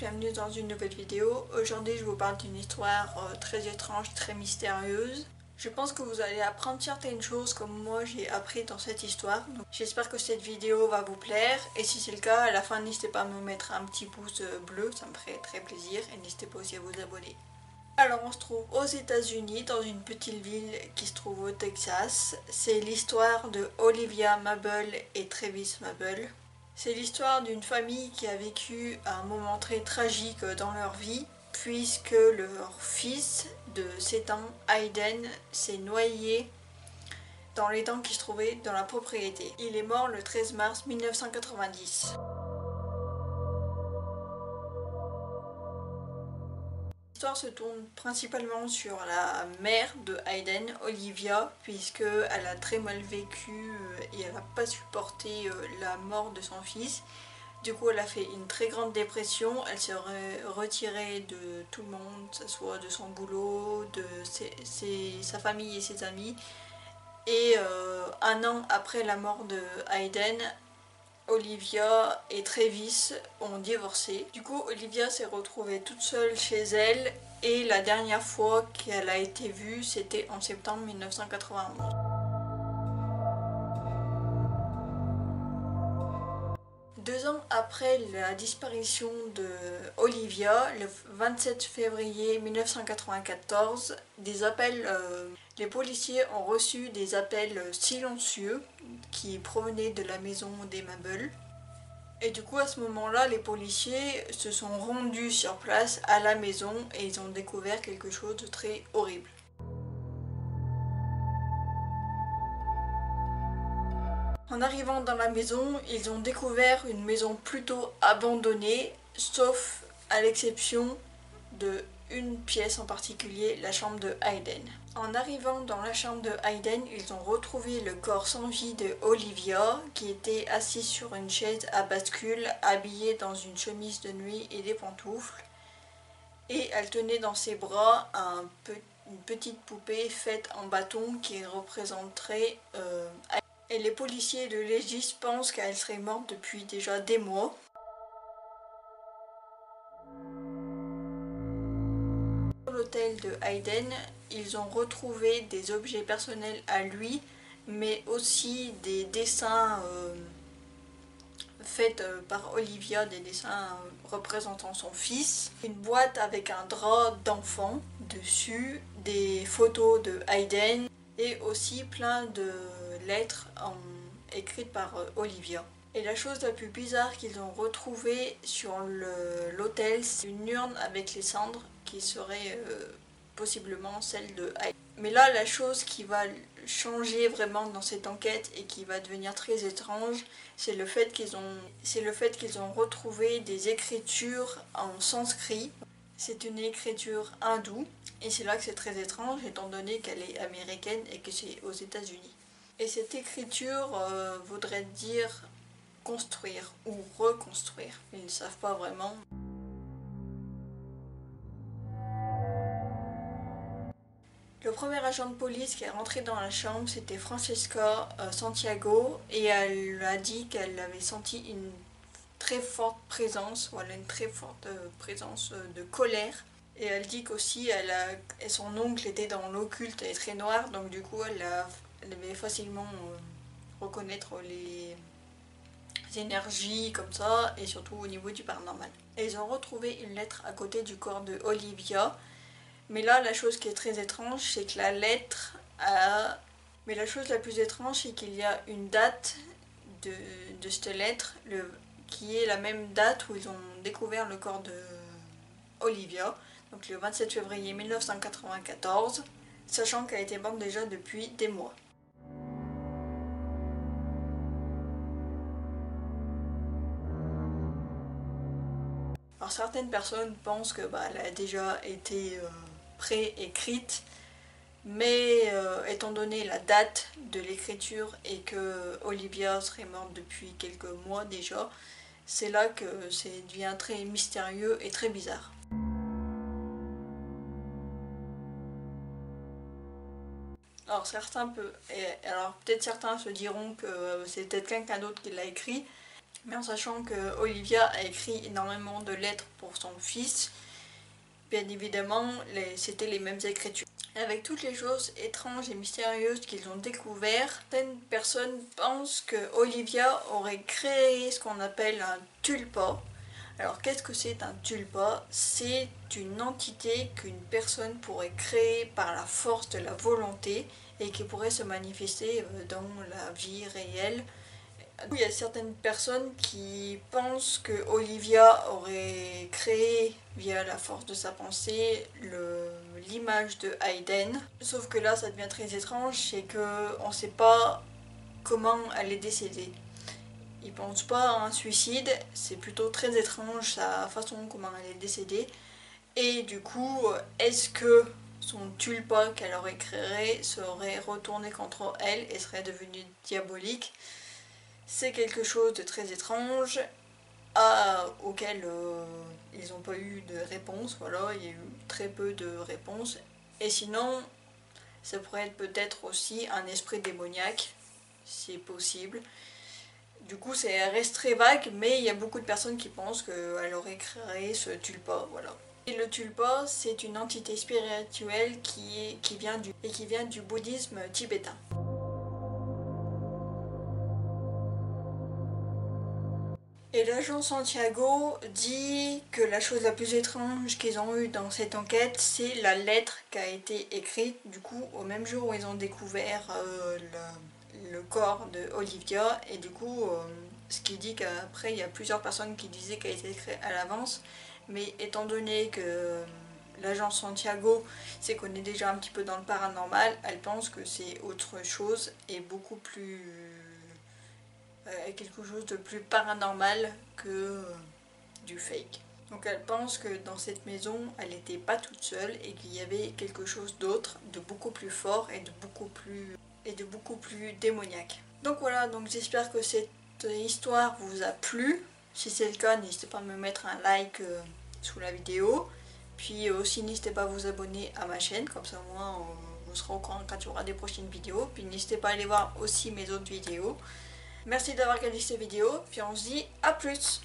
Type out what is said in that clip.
bienvenue dans une nouvelle vidéo. Aujourd'hui je vous parle d'une histoire très étrange, très mystérieuse. Je pense que vous allez apprendre certaines choses comme moi j'ai appris dans cette histoire. J'espère que cette vidéo va vous plaire et si c'est le cas, à la fin n'hésitez pas à me mettre un petit pouce bleu, ça me ferait très plaisir et n'hésitez pas aussi à vous abonner. Alors on se trouve aux États-Unis dans une petite ville qui se trouve au Texas. C'est l'histoire de Olivia Mabel et Travis Mabel. C'est l'histoire d'une famille qui a vécu un moment très tragique dans leur vie puisque leur fils de 7 ans, Hayden, s'est noyé dans les dents qui se trouvaient dans la propriété. Il est mort le 13 mars 1990. L'histoire se tourne principalement sur la mère de Hayden, Olivia, puisqu'elle a très mal vécu et elle n'a pas supporté la mort de son fils. Du coup, elle a fait une très grande dépression, elle s'est retirée de tout le monde, que ce soit de son boulot, de sa famille et ses amis. Et un an après la mort de Hayden, Olivia et Travis ont divorcé. Du coup, Olivia s'est retrouvée toute seule chez elle et la dernière fois qu'elle a été vue, c'était en septembre 1991. Deux ans après la disparition de Olivia, le 27 février 1994, les policiers ont reçu des appels silencieux qui provenaient de la maison des Mabel. Et du coup, à ce moment-là, les policiers se sont rendus sur place à la maison et ils ont découvert quelque chose de très horrible. En arrivant dans la maison, ils ont découvert une maison plutôt abandonnée, sauf à l'exception de une pièce en particulier, la chambre de Hayden. En arrivant dans la chambre de Hayden, ils ont retrouvé le corps sans vie de Olivia, qui était assise sur une chaise à bascule, habillée dans une chemise de nuit et des pantoufles. Et elle tenait dans ses bras une petite poupée faite en bâton qui représenterait Hayden. Et les policiers de Legis pensent qu'elle serait morte depuis déjà des mois. Sur l'hôtel de Hayden, ils ont retrouvé des objets personnels à lui, mais aussi des dessins faits par Olivia, des dessins représentant son fils. Une boîte avec un drap d'enfant dessus, des photos de Hayden et aussi plein de lettres écrites par Olivia. Et la chose la plus bizarre qu'ils ont retrouvée sur l'hôtel, c'est une urne avec les cendres qui serait possiblement celle de Hayden. Mais là, la chose qui va changer vraiment dans cette enquête et qui va devenir très étrange, c'est le fait qu'ils ont retrouvé des écritures en sanskrit. C'est une écriture hindoue et c'est là que c'est très étrange étant donné qu'elle est américaine et que c'est aux États-Unis. Et cette écriture voudrait dire construire ou reconstruire. Ils ne savent pas vraiment. Le premier agent de police qui est rentré dans la chambre, c'était Francesca Santiago, et elle a dit qu'elle avait senti une très forte présence, voilà, une très forte présence de colère. Et elle dit qu'aussi son oncle était dans l'occulte et très noir, donc du coup elle avait facilement reconnaître les énergies comme ça, et surtout au niveau du paranormal. Et ils ont retrouvé une lettre à côté du corps de Olivia. Mais là, la chose qui est très étrange, c'est que la lettre a... Mais la chose la plus étrange, c'est qu'il y a une date de cette lettre, qui est la même date où ils ont découvert le corps de Olivia, donc le 27 février 1994, sachant qu'elle était morte déjà depuis des mois. Alors certaines personnes pensent que elle a déjà été préécrite, mais étant donné la date de l'écriture et que Olivia serait morte depuis quelques mois déjà, c'est là que ça devient très mystérieux et très bizarre. Alors peut-être certains se diront que c'est peut-être quelqu'un d'autre qui l'a écrit, Mais en sachant que Olivia a écrit énormément de lettres pour son fils, bien évidemment c'était les mêmes écritures. Avec toutes les choses étranges et mystérieuses qu'ils ont découvertes, certaines personnes pensent que Olivia aurait créé ce qu'on appelle un tulpa. Alors qu'est-ce que c'est un tulpa? C'est une entité qu'une personne pourrait créer par la force de la volonté et qui pourrait se manifester dans la vie réelle. Il y a certaines personnes qui pensent que Olivia aurait créé via la force de sa pensée l'image de Hayden. Sauf que là ça devient très étrange, c'est qu'on ne sait pas comment elle est décédée. Ils pensent pas à un suicide, c'est plutôt très étrange sa façon comment elle est décédée. Et du coup, est-ce que son tulpa qu'elle aurait créé serait retourné contre elle et serait devenu diabolique? C'est quelque chose de très étrange auquel ils n'ont pas eu de réponse. Voilà, il y a eu très peu de réponses. Et sinon, ça pourrait être peut-être aussi un esprit démoniaque, c'est possible. Du coup, ça reste très vague, mais il y a beaucoup de personnes qui pensent qu'elle aurait créé ce tulpa, voilà. Et le tulpa, c'est une entité spirituelle qui vient du bouddhisme tibétain. Et l'agent Santiago dit que la chose la plus étrange qu'ils ont eue dans cette enquête, c'est la lettre qui a été écrite, du coup, au même jour où ils ont découvert le corps de Olivia, et du coup, ce qui dit qu'après, il y a plusieurs personnes qui disaient qu'elle a été écrite à l'avance, mais étant donné que l'agent Santiago s'y connaît déjà un petit peu dans le paranormal, elle pense que c'est autre chose et beaucoup plus quelque chose de plus paranormal que du fake. Donc elle pense que dans cette maison, elle n'était pas toute seule et qu'il y avait quelque chose d'autre, de beaucoup plus fort et de beaucoup plus démoniaque. Donc voilà, donc j'espère que cette histoire vous a plu. Si c'est le cas, n'hésitez pas à me mettre un like sous la vidéo. Puis aussi n'hésitez pas à vous abonner à ma chaîne, comme ça moi on sera au courant quand il y aura des prochaines vidéos. Puis n'hésitez pas à aller voir aussi mes autres vidéos. Merci d'avoir regardé cette vidéo, puis on se dit à plus!